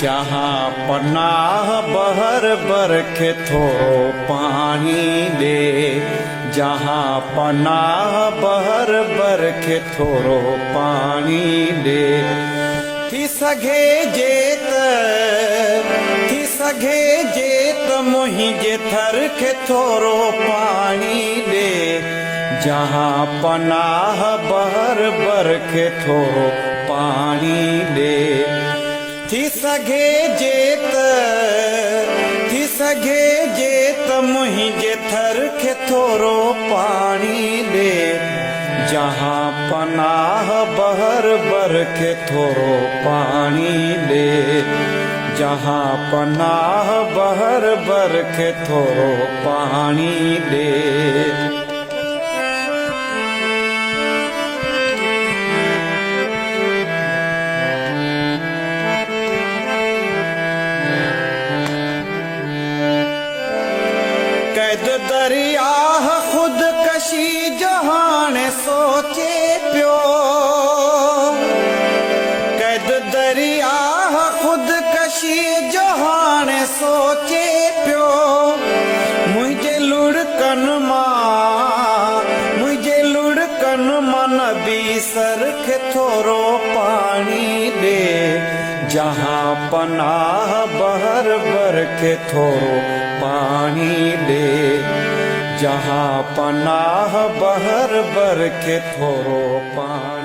जहाँ पनाह बहर बरखे थोरो पानी दे। जहाँ पनाह बहर बरखे थोरो पानी दे। थी सघे जेत मुंहिंजे थर खे थोरो पाणी दे। जहाँ पनाह बहर बरखे थोरो पाणी दे। थी सघे जेत मुंहिंजे थर खे थोरो पाणी दे। जहाँ पनाह बहर बरखे थोरो पाणी दे। जहाँ पनाह बहर बरखे थोरो पाणी दे। कैद दरिया खुदकशी जो हाणे सोचे पियो। कैद दरिया खुदकशी जो हाणे सोचे पियो। मुंहिंजे लुड़कन मन बीसर खे थोरो पाणी दे। जहाँ पनाह बहर बरखे थोरो पाणी दे। जहाँ पनाह बहर बरखे थोरो पाणी